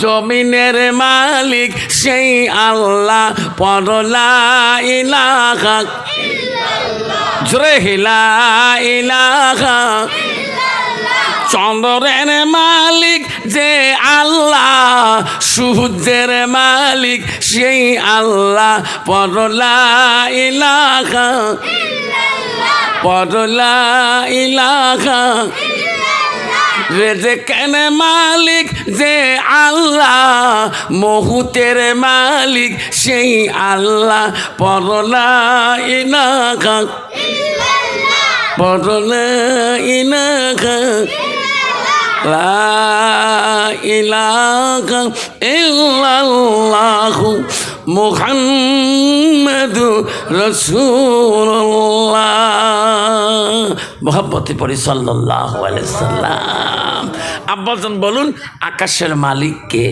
জমিনের মালিক সেই আল্লাহ, পড়ো লা ইলাহা ইল্লাল্লাহ, জোরে লা ইলাহা ইল্লাল্লাহ। চন্দ্রের মালিক যে আল্লাহ, সূর্যের মালিক সেই আল্লাহ, পড়ো লা ইলাহা ইল্লাল্লাহ, পড়ো লা ইলাহা ইল্লাল্লাহ। রেজেকের মালিক যে আল্লাহ, মহুতের মালিক সেই আল্লাহ, পড়ো লা ইলাহা ইল্লাল্লাহ, পড়ো লা ইলাহা লা ইলাহা ইল্লাল্লাহু মুহাম্মাদুর রাসূলুল্লাহ। মোহাব্বতে পড়ি সাল্লাল্লাহু আলাইহি সাল্লাম। আব্বাজান বলুন আকাশের মালিক কে?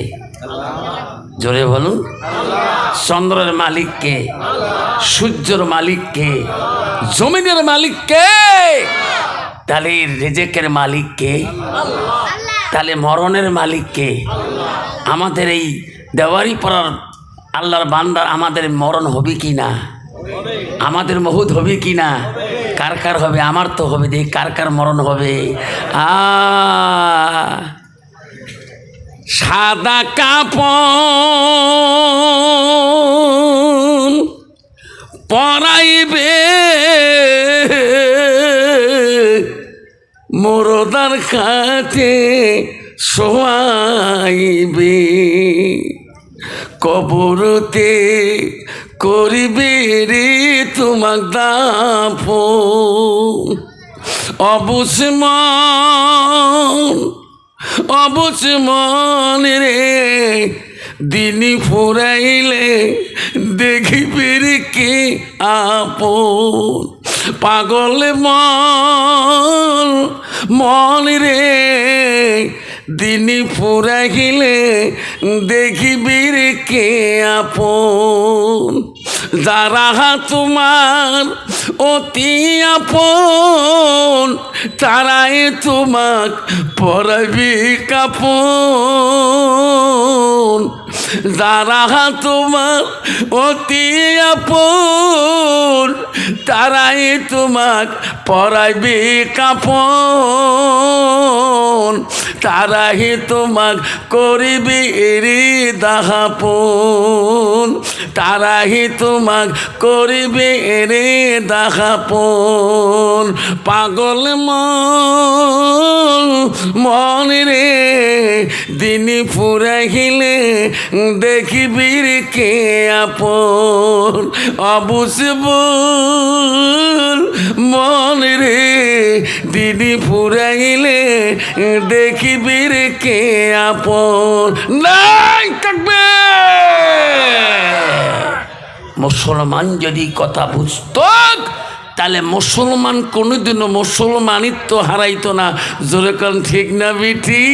জোরে বলুন। চন্দ্রের মালিক কে? সূর্যের মালিক কে? জমিনের মালিক কে? তাহলে রিজেকের মালিক কে? তাহলে মরণের মালিক কে? আমাদের এই দেওয়ারি পড়ার আল্লাহর বান্দার আমাদের মরণ হবে কি না? আমাদের মহুদ হবে কি না? কার কার হবে? আমার তো হবে। দেখ কার কার মরণ হবে। সাদা কাপড় পরাইবে মোরদার কাছে শোয়াইবে, কবরতে করিবে রে তোমার দাফন। অবুঝমন রে দিনী ফুরাইলে দেখিবে রে কে আপন। পাগল মন রে দিনী ফুরাইলে দেখিবি রে কে আপন। যারা তোমার অতি আপন তারাই তোমাক পরাবি কাপন। যারা তোমার অতি আপন তারাই তোমাক পরাবি কাপন। তারাই তোমাক করিবি এরি দাহাপন। তারাই তোমাক করিবি এরি দাহাপন। পাগল মন রে দিনী ফুরাইলে দেখিবি কে আপন। অবুঝব মন রে দিনী ফুরাইলে দেখিবি কে আপন। নাই থাকবে মুসলমান যদি কথা বুঝত তাহলে মুসলমান কোনোদিনও মুসলমানিত্ব হারাইতো না। জোরে কান ঠিক না বিঠি?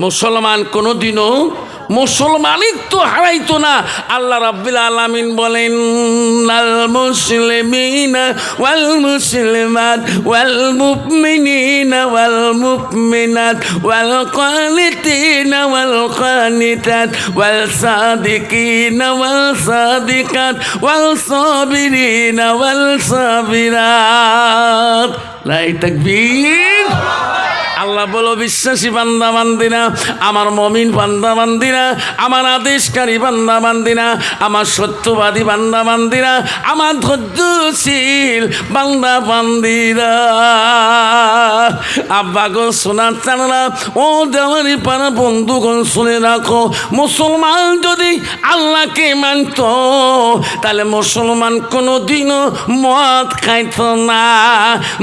মুসলমান কোনোদিনও মুসলমানই তো হারাইতো না। আল্লাহ রাব্বুল আলামিন বলেন আল মুসলিমিনা ওয়াল মুসলিমাত ওয়াল মুমিনিনা ওয়াল মুমিনাত ওয়াল কানিতিনা ওয়াল কানিতাত ওয়াল সাদিকিনা ওয়াল সাদিকাত ওয়াল সাবিরিনা ওয়াল সাবিরাত। লাই তাকবীর। আল্লাহ বলো বিশ্বাসী বান্দা বান্দিনা, আমার মমিন বান্দা বান্দিনা, আমার আদেশকারী বান্দা বান্দিনা, আমার সত্যবাদী বান্দা বান্দিনা, আমার ধৈর্যশীল বান্দা বান্দিরা। আব্বা গো সোনার চানরা, ও দেওয়ারি পাড়া বন্ধুগণ শুনে রাখো, মুসলমান যদি আল্লাহকে মানত তাহলে মুসলমান কোনোদিনও মদ খাইত না,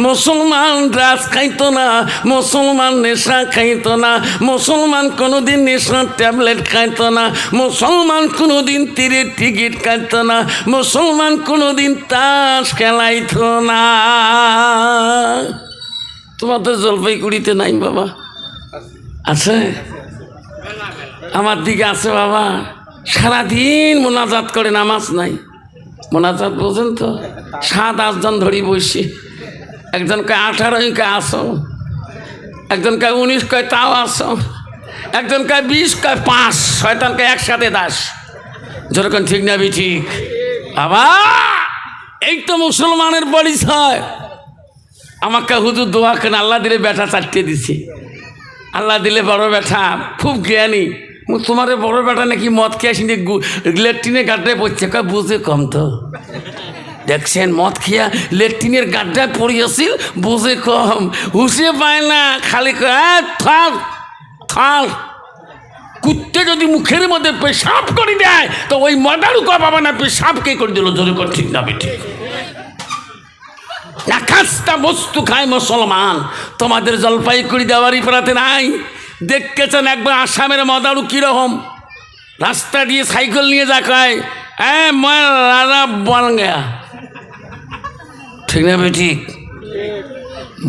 মুসলমান ড্রাগস খাইত না, মুসলমান নেশা খাইত না, মুসলমান কোনোদিন নেশার ট্যাবলেট খাইত না, মুসলমান কোনোদিন তীরের টিকিট খাইত না, মুসলমান কোনোদিন তাস খেলাইত না। তোমাদের জলপাইগুড়িতে নাই বাবা? আছে? আমার দিকে আছে বাবা। সারাদিন মোনাজাত করে, নামাজ নাই। মোনাজাত বোঝেন তো? 7-8 জন ধরি বসি, একজন কয় 18 কয় আসো, একজন কয় 19 কয় তাও আসো, একজন কয় 20 কয় 5, শয়তান কয় একসাথে 10। যেরকম ঠিক না বি ঠিক বাবা? এই তো মুসলমানের পরিচয়। আমাকে হুজুর দোয়া কেন, আল্লাহ দিলে বেটা 4টে দিছে, আল্লাহ দিলে বড় বেটা খুব জ্ঞানী। তোমার বড় বেটা নাকি মদ খেয়ে আসিনি লেট্রিনে গাড্ডায় পড়ছে, কয় বুঝে কম তো। দেখছেন মদ খেয়া লেট্রিনের গাড্ডায় পড়িয়েছিল, বুঝে কম, হুঁশে পায় না, খালি থাল থাল। কুত্তে যদি মুখের মধ্যে পেশাব করে দেয় তো ওই মদারু কা বাবা না পেশাব কে করে দিল? জোরে কর ঠিক না বেঠিক? নাকাস্তা বস্তু খায় মুসলমান। তোমাদের জলপাইগুড়ি দেওয়ারি পাড়াতে নাই? দেখেছেন একবার আসামের মদারু কীরকম? রাস্তা দিয়ে সাইকেল নিয়ে যা খায়, রাজা বন গয়া, ঠিক না বেঠিক?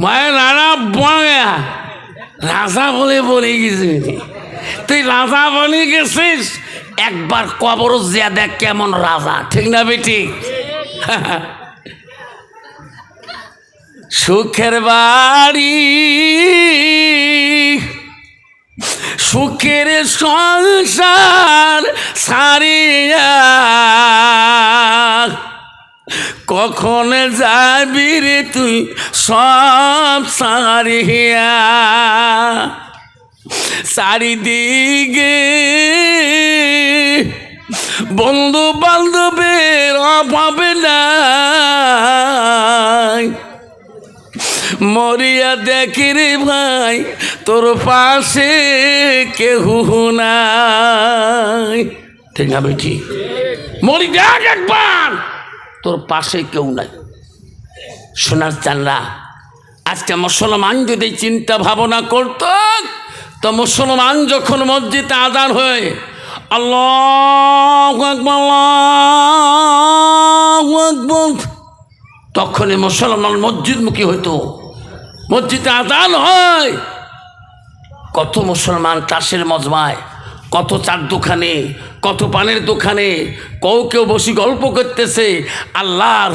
মায়ের রাজা বন গয়া, রাজা বলে বলে গেছে। তুই রাজা বলে গেছিস, একবার কবর যা দেখ কেমন রাজা, ঠিক না বেঠিক? সুখের বাড়ি সুখের সংসার সারিয়া কখন যাবি রে তুই সব সারিয়া? চারিদিকে বন্ধু বান্ধবের অভাবে নাই, মরিয়া দেখি রে ভাই তোর পাশে কেহ নাই, ঠিক না বেঠি? মরি দেখ একবার, তোর পাশে কেউ নাই। সোনার চানরা, আজকে মুসলমান যদি চিন্তা ভাবনা করত তো মুসলমান যখন মসজিদে আযান হয় আল্লাহু আকবার আল্লাহু আকবার, তখনই মুসলমান মসজিদমুখী হইতো। মসজিদে আযান হয়, কত মুসলমান চাষের মজমায়, কত চার দোকানে, কত পানের দোকানে, কেউ বসে গল্প করতেছে। আল্লাহর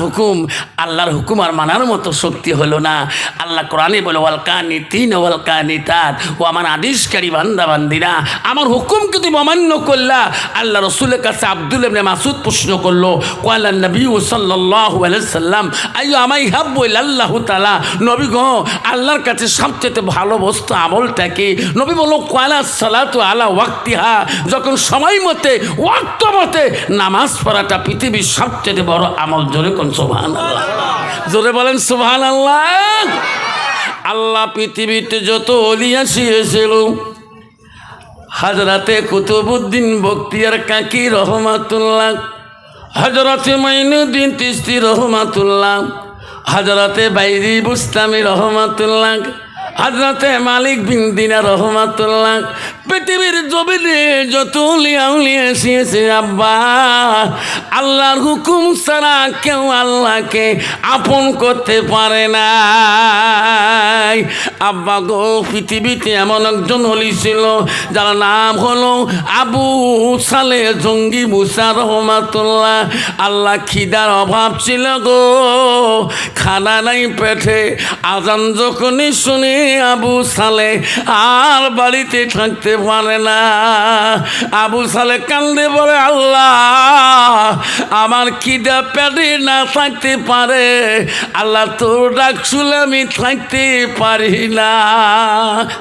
হুকুম আর মানার মতো শক্তি হলো না। আল্লাহ কোরআনে বলে ওয়াল কানিতিনা ওয়াল কানিতাত, ও আমার আদেশকারী বান্দা বান্দিরা, আমার হুকুমকে তুমি অমান্য করলা। আল্লাহ রসুলের কাছে আব্দুল ইবনে মাসউদ প্রশ্ন করলো, ক্বালা নবী সাল্লাল্লাহু আলাইহি সাল্লাম আইয়ু আমাই হাব্বু ইলাল্লাহু তাআলা, নবী গো আল্লাহর কাছে সবচেয়ে ভালো বস্তু আমলটা কি? নবী বলল ক্বালা সালাতু আলা ওয়াক্তিহা, যখন সময় মতে ওয়াক্ত মতে নামাজ পড়াটা পৃথিবীর সবচেয়ে বড় আমল। জোরে কোন সুবহানাল্লাহ, জোরে বলেন সুবহানাল্লাহ। আল্লাহ পৃথিবীতে যত ওলি আসিয়েছিল, হযরতে কুতুবউদ্দিন বখতিয়ার কাকি রহমাতুল্লাহ, হযরতে মাইনুদ্দিন চিশতি রহমাতুল্লাহ, হযরতে বাইজি বুস্তামি রহমাতুল্লাহ, হযরতে মালিক বিন দিনার রহমাতুল্লাহ পৃথিবীর জমিনে যত লিয়াউলিয়া এসেছে আব্বা, আল্লাহর হুকুম ছাড়া কেউ আল্লাহকে আপন করতে পারে না। আব্বা গো, পৃথিবীতে এমন একজন ওলি ছিল যার নাম হলো আবু সালে জঙ্গি মুসা রহমাতুল্লাহ। আল্লাহ খিদার অভাব ছিল গো, খানা নাই পেটে। আজান যখনই শুনি আবু সালে আর বাড়িতে থাকতে পারে না। আবু সালে কান্দে বলে, আল্লাহ আমার খিদা পেটে না থাকতে পারে, আল্লাহ তোর ডাক শুনে আমি থাকতে পারি না।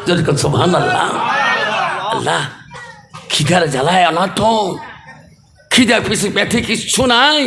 যদি সুবহানাল্লাহ। আল্লাহ খিদার জ্বালায় অনাথ, খিদার পিছিয়ে পেটে কিচ্ছু নাই।